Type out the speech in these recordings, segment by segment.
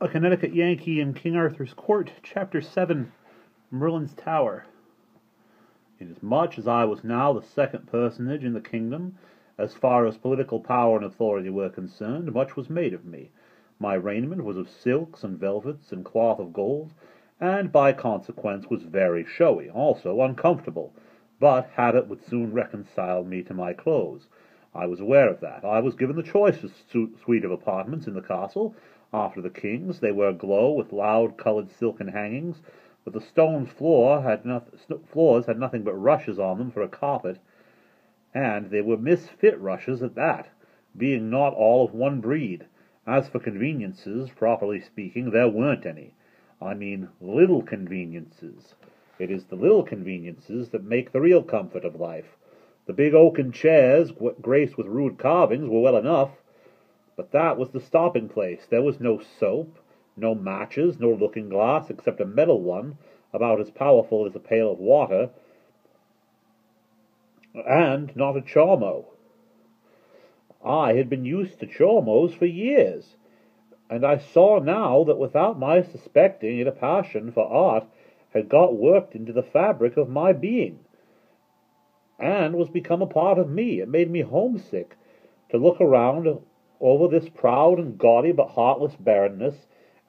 A Connecticut Yankee in King Arthur's Court, Chapter 7, Merlin's Tower. Inasmuch as I was now the second personage in the kingdom, as far as political power and authority were concerned, much was made of me. My raiment was of silks and velvets and cloth of gold, and by consequence was very showy, also uncomfortable, but habit would soon reconcile me to my clothes. I was aware of that. I was given the choicest suite of apartments in the castle. After the king's, they were aglow with loud-coloured silken hangings, but the stone floors had nothing but rushes on them for a carpet, and they were misfit rushes at that, being not all of one breed. As for conveniences, properly speaking, there weren't any. I mean little conveniences. It is the little conveniences that make the real comfort of life. The big oaken chairs, graced with rude carvings, were well enough, but that was the stopping place. There was no soap, no matches, no looking-glass, except a metal one, about as powerful as a pail of water, and not a chormo. I had been used to chormos for years, and I saw now that without my suspecting it, a passion for art had got worked into the fabric of my being, and was become a part of me. It made me homesick to look around over this proud and gaudy but heartless barrenness,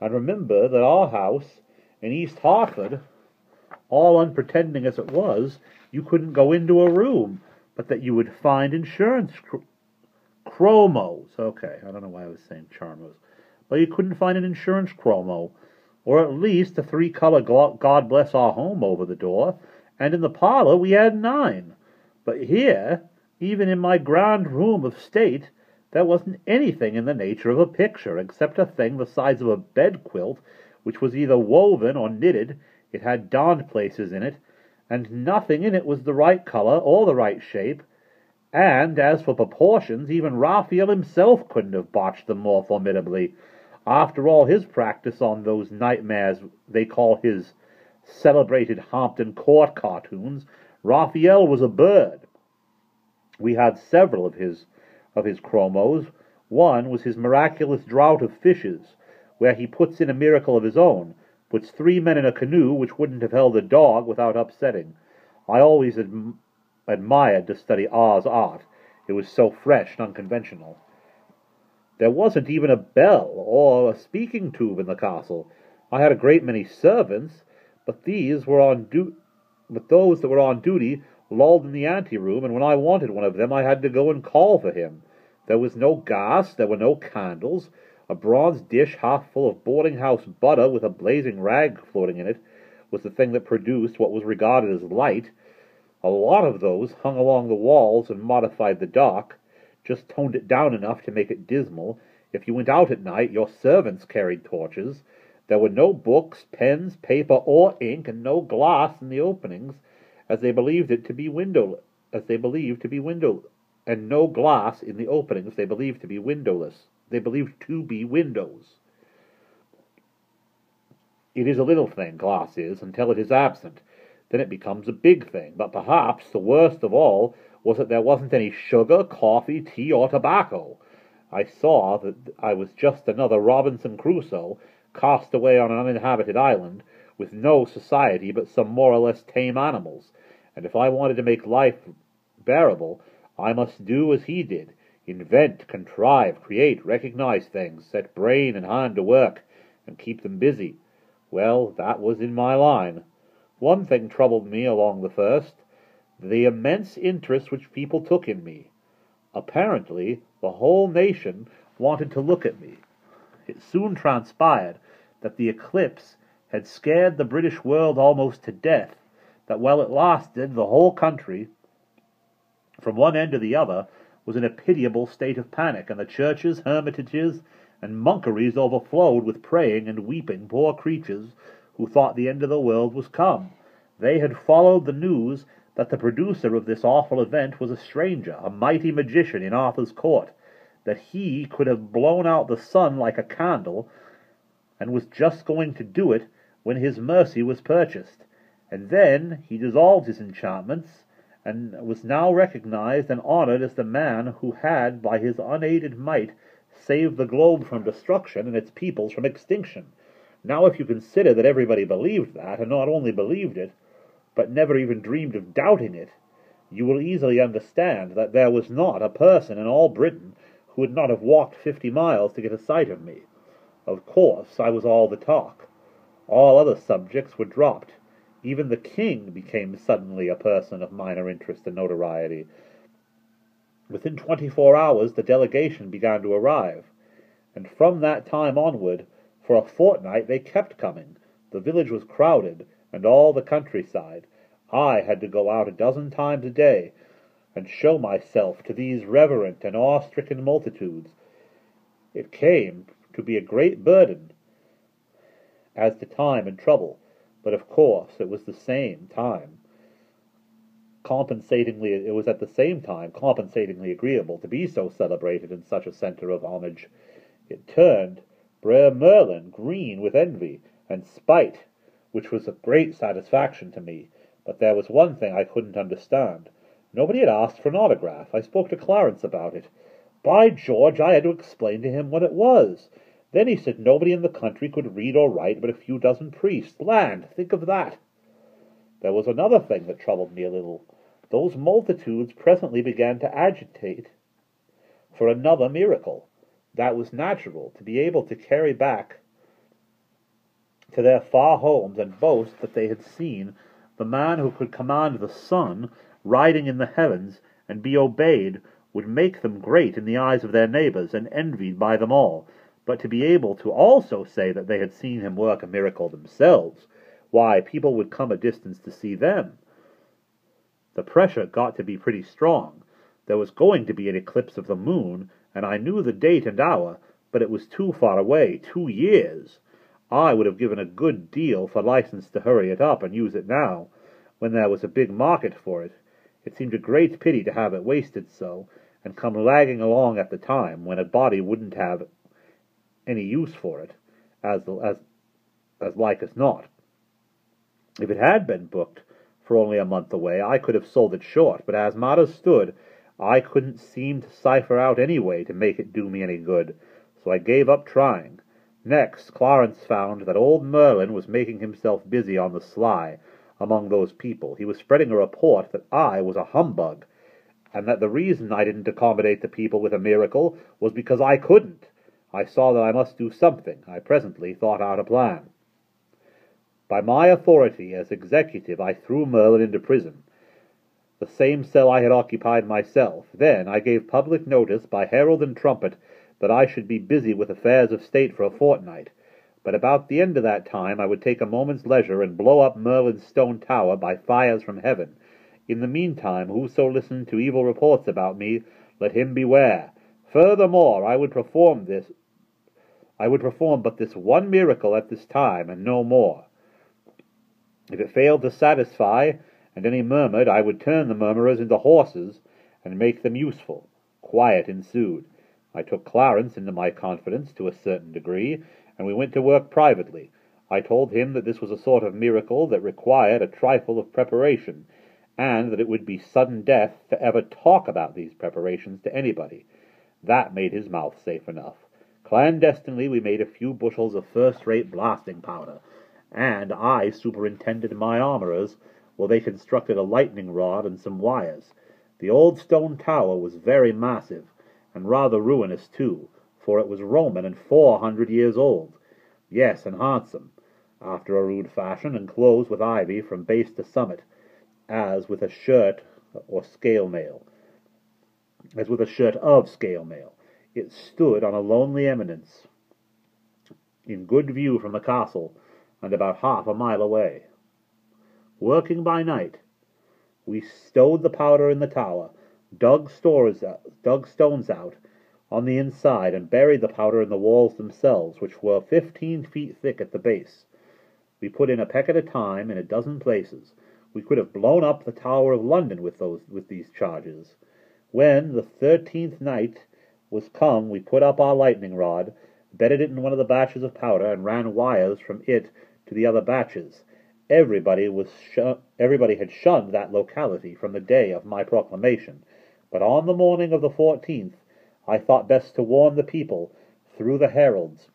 and remember that our house in East Hartford, all unpretending as it was, you couldn't go into a room, but that you would find insurance chromos. Okay, I don't know why I was saying charmos. But you couldn't find an insurance chromo, or at least a 3-color God Bless Our Home over the door, and in the parlor we had 9. But here, even in my grand room of state, there wasn't anything in the nature of a picture, except a thing the size of a bed-quilt, which was either woven or knitted. It had darned places in it, and nothing in it was the right color or the right shape, and as for proportions, even Raphael himself couldn't have botched them more formidably. After all his practice on those nightmares they call his celebrated Hampton Court cartoons, Raphael was a bird. We had several of his chromos. One was his miraculous drought of fishes, where he puts in a miracle of his own, puts 3 men in a canoe which wouldn't have held a dog without upsetting. I always admired to study R's art. It was so fresh and unconventional. There wasn't even a bell or a speaking tube in the castle. I had a great many servants, but those that were on duty lolled in the anteroom, and when I wanted one of them I had to go and call for him. There was no gas, there were no candles. A bronze dish half full of boarding-house butter with a blazing rag floating in it was the thing that produced what was regarded as light. A lot of those hung along the walls and modified the dark, just toned it down enough to make it dismal. If you went out at night, your servants carried torches. There were no books, pens, paper, or ink, and no glass in the openings, as they believed to be windowless, and no glass in the openings they believed to be windowless. They believed to be windows. It is a little thing, glass is, until it is absent. Then it becomes a big thing. But perhaps the worst of all was that there wasn't any sugar, coffee, tea, or tobacco. I saw that I was just another Robinson Crusoe, cast away on an uninhabited island, with no society but some more or less tame animals, and if I wanted to make life bearable, I must do as he did, invent, contrive, create, recognize things, set brain and hand to work, and keep them busy. Well, that was in my line. One thing troubled me along the first, the immense interest which people took in me. Apparently, the whole nation wanted to look at me. It soon transpired that the eclipse had scared the British world almost to death, that while it lasted, the whole country, from one end to the other, was in a pitiable state of panic, and the churches, hermitages, and monkeries overflowed with praying and weeping poor creatures who thought the end of the world was come. They had followed the news that the producer of this awful event was a stranger, a mighty magician in Arthur's court, that he could have blown out the sun like a candle, and was just going to do it when his mercy was purchased. And then he dissolved his enchantments, and was now recognized and honored as the man who had, by his unaided might, save the globe from destruction and its peoples from extinction. Now, if you consider that everybody believed that, and not only believed it, but never even dreamed of doubting it, you will easily understand that there was not a person in all Britain who would not have walked 50 miles to get a sight of me. Of course, I was all the talk. All other subjects were dropped. Even the king became suddenly a person of minor interest and notoriety. Within 24 hours the delegation began to arrive, and from that time onward, for a fortnight they kept coming. The village was crowded, and all the countryside. I had to go out 12 times a day, and show myself to these reverent and awe-stricken multitudes. It came to be a great burden as to time and trouble, but of course it was at the same time compensatingly agreeable to be so celebrated in such a centre of homage. It turned Brer Merlin green with envy and spite, which was a great satisfaction to me. But there was one thing I couldn't understand. Nobody had asked for an autograph. I spoke to Clarence about it. By George, I had to explain to him what it was. Then he said nobody in the country could read or write but a few dozen priests. Land, think of that! There was another thing that troubled me a little. Those multitudes presently began to agitate for another miracle. That was natural, to be able to carry back to their far homes and boast that they had seen the man who could command the sun riding in the heavens and be obeyed would make them great in the eyes of their neighbors and envied by them all. But to be able to also say that they had seen him work a miracle themselves, why, people would come a distance to see them. The pressure got to be pretty strong. There was going to be an eclipse of the moon, and I knew the date and hour, but it was too far away, 2 years. I would have given a good deal for license to hurry it up and use it now, when there was a big market for it. It seemed a great pity to have it wasted so, and come lagging along at the time when a body wouldn't have any use for it, as like as not. If it had been booked for only a month away, I could have sold it short, but as matters stood, I couldn't seem to cipher out any way to make it do me any good, so I gave up trying. Next, Clarence found that old Merlin was making himself busy on the sly among those people. He was spreading a report that I was a humbug, and that the reason I didn't accommodate the people with a miracle was because I couldn't. I saw that I must do something. I presently thought out a plan. By my authority as executive, I threw Merlin into prison, the same cell I had occupied myself. Then I gave public notice by herald and trumpet that I should be busy with affairs of state for a fortnight, but about the end of that time I would take a moment's leisure and blow up Merlin's stone tower by fires from heaven. In the meantime, whoso listened to evil reports about me, let him beware. Furthermore, I would perform but this one miracle at this time, and no more. If it failed to satisfy, and any murmured, I would turn the murmurers into horses, and make them useful. Quiet ensued. I took Clarence into my confidence to a certain degree, and we went to work privately. I told him that this was a sort of miracle that required a trifle of preparation, and that it would be sudden death to ever talk about these preparations to anybody. That made his mouth safe enough. Clandestinely we made a few bushels of first-rate blasting powder, and I superintended my armorers while they constructed a lightning rod and some wires. The old stone tower was very massive, and rather ruinous too, for it was Roman and 400 years old. Yes, and handsome, after a rude fashion, and closed with ivy from base to summit, as with a shirt of scale mail. It stood on a lonely eminence, in good view from the castle, and about half a mile away. Working by night, we stowed the powder in the tower, dug stones out on the inside, and buried the powder in the walls themselves, which were 15 feet thick at the base. We put in a peck at a time in a dozen places. We could have blown up the Tower of London with these charges. When the 13th night was come, we put up our lightning rod, bedded it in one of the batches of powder, and ran wires from it to the other batches. Everybody had shunned that locality from the day of my proclamation, but on the morning of the 14th, I thought best to warn the people through the heralds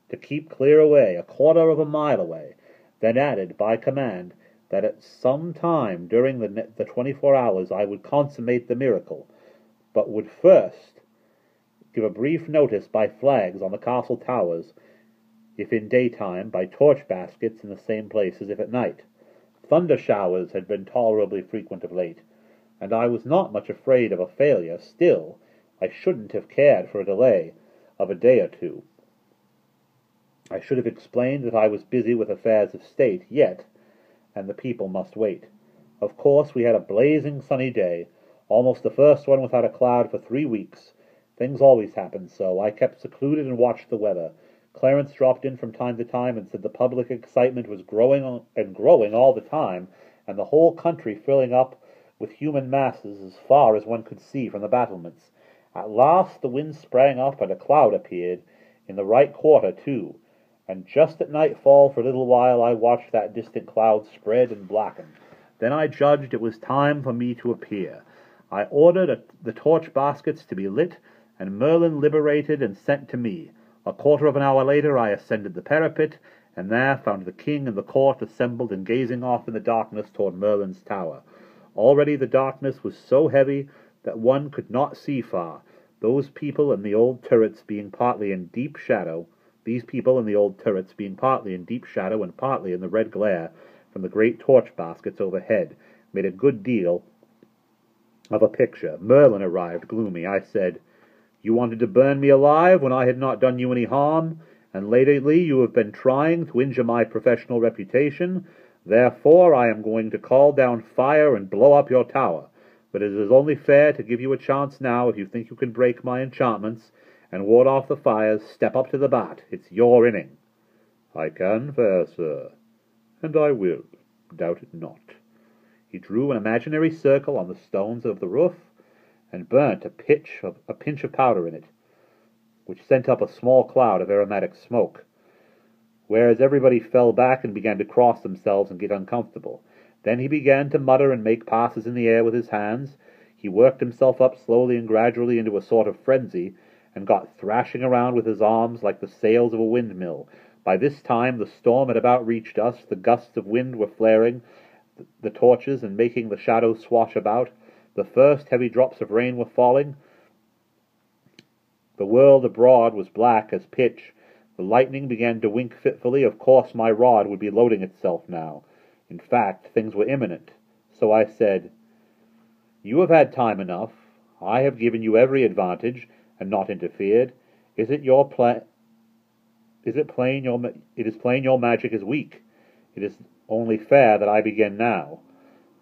to keep clear away, a quarter of a mile away, then added by command that at some time during the 24 hours I would consummate the miracle, but would first give a brief notice by flags on the castle towers, if in daytime, by torch baskets in the same place as if at night. Thunder showers had been tolerably frequent of late, and I was not much afraid of a failure. Still, I shouldn't have cared for a delay of a day or two. I should have explained that I was busy with affairs of state yet, and the people must wait. Of course, we had a blazing sunny day, almost the first one without a cloud for 3 weeks. Things always happened so. I kept secluded and watched the weather. Clarence dropped in from time to time and said the public excitement was growing and growing all the time, and the whole country filling up with human masses as far as one could see from the battlements. At last the wind sprang up, and a cloud appeared, in the right quarter too, and just at nightfall for a little while I watched that distant cloud spread and blacken. Then I judged it was time for me to appear. I ordered the torch baskets to be lit, and Merlin liberated and sent to me. A quarter of an hour later I ascended the parapet, and there found the king and the court assembled and gazing off in the darkness toward Merlin's tower. Already the darkness was so heavy that one could not see far, these people in the old turrets being partly in deep shadow and partly in the red glare from the great torch baskets overhead, made a good deal of a picture. Merlin arrived gloomy. I said, "You wanted to burn me alive when I had not done you any harm, and lately you have been trying to injure my professional reputation. Therefore I am going to call down fire and blow up your tower. But it is only fair to give you a chance now. If you think you can break my enchantments and ward off the fires, step up to the bat. It's your inning." "I can, fair sir, and I will, doubt it not." He drew an imaginary circle on the stones of the roof, and burnt a pinch of powder in it, which sent up a small cloud of aromatic smoke, whereas everybody fell back and began to cross themselves and get uncomfortable. Then he began to mutter and make passes in the air with his hands. He worked himself up slowly and gradually into a sort of frenzy, and got thrashing around with his arms like the sails of a windmill. By this time the storm had about reached us. The gusts of wind were flaring the torches and making the shadows swash about. The first heavy drops of rain were falling. The world abroad was black as pitch. The lightning began to wink fitfully. Of course my rod would be loading itself now. In fact, things were imminent. So I said, "You have had time enough. I have given you every advantage, and not interfered. It is plain your magic is weak. It is only fair that I begin now."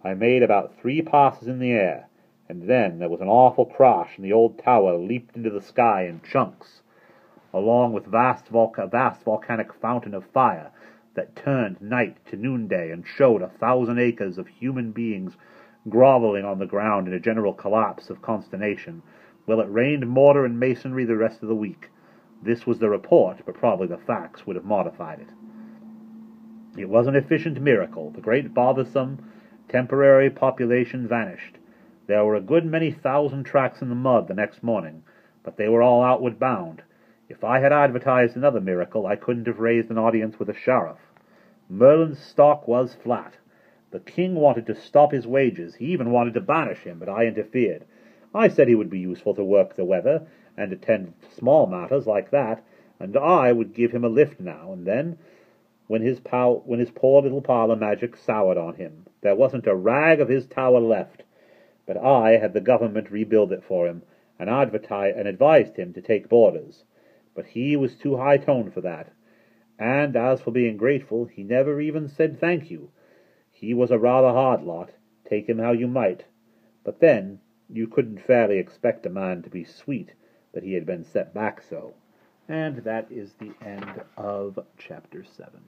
I made about 3 passes in the air, and then there was an awful crash, and the old tower leaped into the sky in chunks, along with vast volcanic fountain of fire that turned night to noonday and showed 1,000 acres of human beings groveling on the ground in a general collapse of consternation. Well, it rained mortar and masonry the rest of the week. This was the report, but probably the facts would have modified it. It was an efficient miracle. The great bothersome temporary population vanished. There were a good many thousand tracks in the mud the next morning, but they were all outward bound. If I had advertised another miracle, I couldn't have raised an audience with a sheriff. Merlin's stock was flat. The king wanted to stop his wages. He even wanted to banish him, but I interfered. I said he would be useful to work the weather and attend to small matters like that, and I would give him a lift now and then when his poor little parlor magic soured on him. There wasn't a rag of his tower left, but I had the government rebuild it for him, and advised him to take boarders. But he was too high-toned for that, and as for being grateful, he never even said thank you. He was a rather hard lot, take him how you might. But then, you couldn't fairly expect a man to be sweet that he had been set back so. And that is the end of Chapter 7.